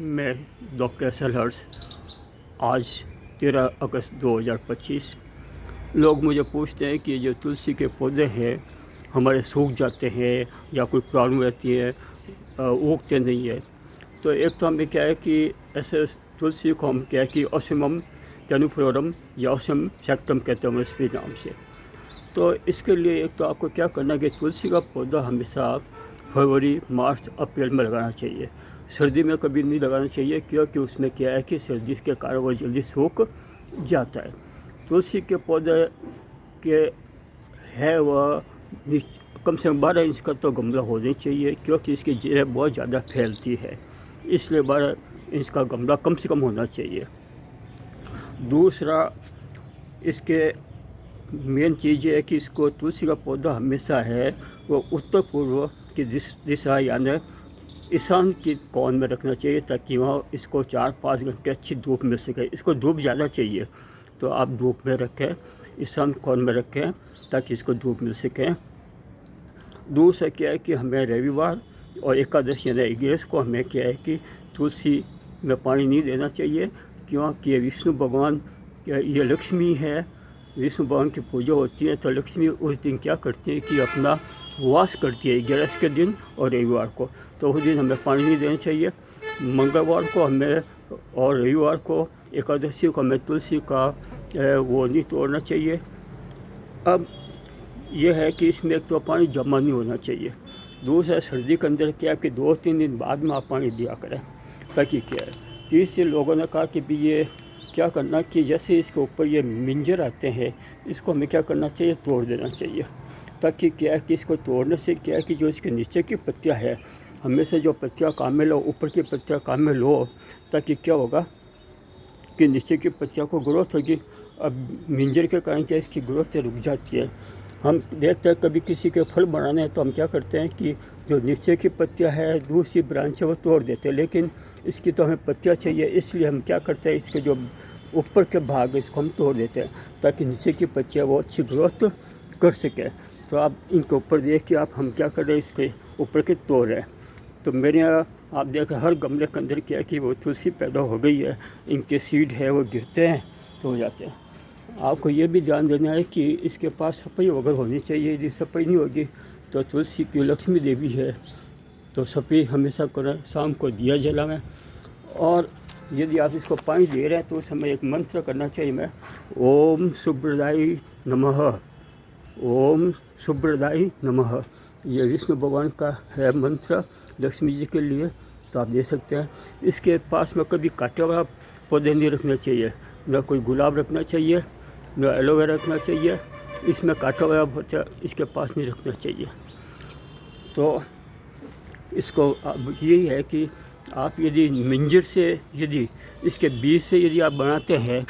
मैं doctor SL. हर्ष। आज 13 अगस्त 2025। लोग मुझे पूछते हैं कि जो तुलसी के पौधे हैं हमारे सूख जाते हैं या कोई प्रॉब्लम रहती है, उगते नहीं है। तो एक तो हमें क्या है कि ऐसे तुलसी को हम क्या है कि ओसिमम टेनुफ्लोरम या ओसिमम सेक्टम कहते हैं उसके नाम से। तो इसके लिए एक तो आपको क्या करना है कि तुलसी का पौधा हमेशा फरवरी, मार्च, अप्रैल में लगाना चाहिए। सर्दी में कभी नहीं लगाना चाहिए, क्योंकि उसमें क्या है कि सर्दी के कारण वो जल्दी सूख जाता है। तुलसी के पौधे के है वह कम से कम 12 इंच का तो गमला होना चाहिए, क्योंकि इसकी जड़ें बहुत ज़्यादा फैलती है, इसलिए 12 इंच का गमला कम से कम होना चाहिए। दूसरा, इसके मेन चीज़ ये है कि इसको तुलसी का पौधा हमेशा है वो उत्तर पूर्व की दिशा यानी ईशान की कोण में रखना चाहिए, ताकि वहाँ इसको 4-5 घंटे अच्छी धूप मिल सके। इसको धूप ज़्यादा चाहिए तो आप धूप में रखें, ईशान कोण में रखें, ताकि इसको धूप मिल सके। दूसरा क्या है कि हमें रविवार और एकादशी यानी 11 को हमें क्या है कि तुलसी में पानी नहीं देना चाहिए, क्योंकि विष्णु भगवान ये लक्ष्मी है, विष्णु भगवान की पूजा होती है। तो लक्ष्मी उस दिन क्या करती है कि अपना वास करती है 11 के दिन और रविवार को, तो उस दिन हमें पानी नहीं देना चाहिए। मंगलवार को हमें और रविवार को, एकादशी को हमें तुलसी का वो नहीं तोड़ना चाहिए। अब यह है कि इसमें एक तो पानी जमा नहीं होना चाहिए। दूसरा, सर्दी के अंदर क्या कि 2-3 दिन बाद में आप पानी दिया करें, ताकि क्या है। तीसरे लोगों ने कहा कि भी ये क्या करना कि जैसे इसके ऊपर ये मिंजर आते हैं, इसको हमें क्या करना चाहिए, तोड़ देना चाहिए, ताकि क्या है कि इसको तोड़ने से क्या है कि जो इसके नीचे की पत्तियां है, हमेशा जो पत्तियां काम में लो, ऊपर की पत्तियां काम में लो, ताकि क्या होगा कि नीचे की पत्तियों को ग्रोथ होगी। अब मिंजर के कारण क्या इसकी ग्रोथ रुक जाती है। हम देखते हैं कभी किसी के फल बनाने हैं तो हम क्या करते हैं कि जो नीचे की पत्तियां है, दूसरी ब्रांच है, वो तोड़ देते हैं, लेकिन इसकी तो हमें पत्तियां चाहिए, इसलिए हम क्या करते हैं इसके जो ऊपर के भाग है इसको हम तोड़ देते हैं, ताकि नीचे की पत्तियां वो अच्छी ग्रोथ कर सके। तो आप इनके ऊपर देख के आप हम क्या कर रहे हैं, इसके ऊपर के तोड़ रहे हैं। तो मेरे यहाँ आप देखें हर गमले के अंदर क्या है कि वो तुलसी पैदा हो गई है, इनके सीड है वो गिरते हैं तो हो जाते हैं। आपको ये भी ध्यान देना है कि इसके पास सफाई वगैरह होनी चाहिए। यदि सफाई नहीं होगी तो तुलसी की लक्ष्मी देवी है, तो सफाई हमेशा करें, शाम को दिया जलाएं। और यदि आप इसको पानी दे रहे हैं तो उस समय एक मंत्र करना चाहिए, मैं ओम सुब्रदायी नमः, ओम सुब्रदायी नमः। ये विष्णु भगवान का है मंत्र लक्ष्मी जी के लिए, तो आप दे सकते हैं। इसके पास में कभी कांटे वाला पौधे नहीं रखना चाहिए, न कोई गुलाब रखना चाहिए, न एलोवेरा रखना चाहिए। इसमें कांटा वाला पौधा इसके पास नहीं रखना चाहिए। तो इसको अब यही है कि आप यदि मिंजर से, यदि इसके बीज से यदि आप बनाते हैं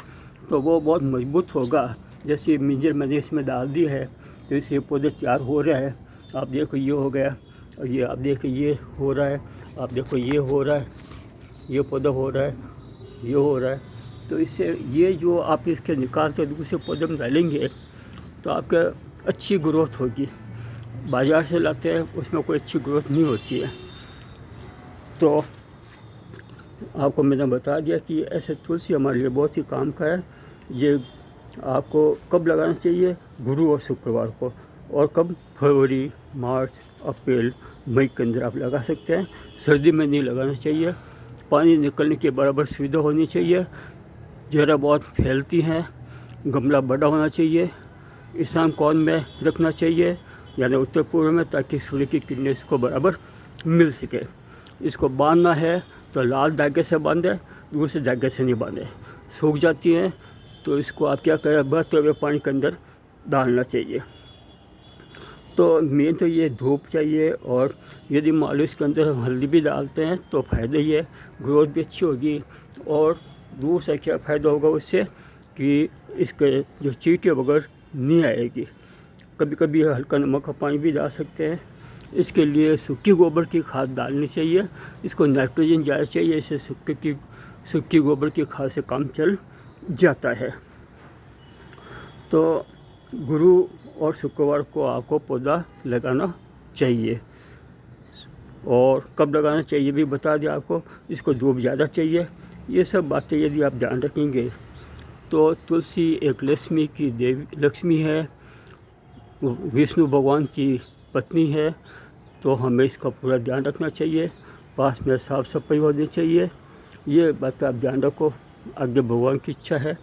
तो वो बहुत मजबूत होगा। जैसे मिंजर मैंने इसमें डाल दी है तो इससे पौधे तैयार हो रहे हैं। आप देखो ये हो गया, और ये आप देखो ये हो रहा है, आप देखो ये हो रहा है, ये पौधा हो रहा है, ये हो रहा है। तो इससे ये जो आप इसके निकाल के दूसरे पौधे में डालेंगे तो आपके अच्छी ग्रोथ होगी। बाज़ार से लाते हैं उसमें कोई अच्छी ग्रोथ नहीं होती है। तो आपको मैंने बता दिया कि ऐसे तुलसी हमारे लिए बहुत ही काम का है। ये आपको कब लगाना चाहिए, गुरु और शुक्रवार को, और कब, फरवरी, मार्च, अप्रैल, मई के अंदर आप लगा सकते हैं। सर्दी में नहीं लगाना चाहिए। पानी निकलने की बराबर सुविधा होनी चाहिए। जड़ा बहुत फैलती हैं, गमला बड़ा होना चाहिए, ईशान कोण में रखना चाहिए यानी उत्तर पूर्व में, ताकि सूर्य की किरणें इसको बराबर मिल सके। इसको बांधना है तो लाल धागे से बांधे, दूसरे धागे से नहीं बांधे, सूख जाती हैं। तो इसको आप क्या करें, बहते हुए पानी के अंदर डालना चाहिए। तो मेन तो ये धूप चाहिए, और यदि मान लो इसके अंदर हम हल्दी भी डालते हैं तो फ़ायदा ही है, ग्रोथ भी अच्छी होगी। और दूसरा क्या फ़ायदा होगा उससे कि इसके जो चींटी वगैरह नहीं आएगी। कभी कभी हल्का नमक का पानी भी डाल सकते हैं। इसके लिए सूखी गोबर की खाद डालनी चाहिए, इसको नाइट्रोजन ज़्यादा चाहिए, इससे सूखी गोबर की खाद से काम चल जाता है। तो गुरु और शुक्रवार को आपको पौधा लगाना चाहिए। और कब लगाना चाहिए भी बता दिया आपको। इसको धूप ज़्यादा चाहिए। ये सब बातें यदि आप ध्यान रखेंगे तो तुलसी एक लक्ष्मी है, विष्णु भगवान की पत्नी है, तो हमें इसका पूरा ध्यान रखना चाहिए। पास में साफ़ सफाई होनी चाहिए। ये बात आप ध्यान रखो। आगे भगवान की इच्छा है।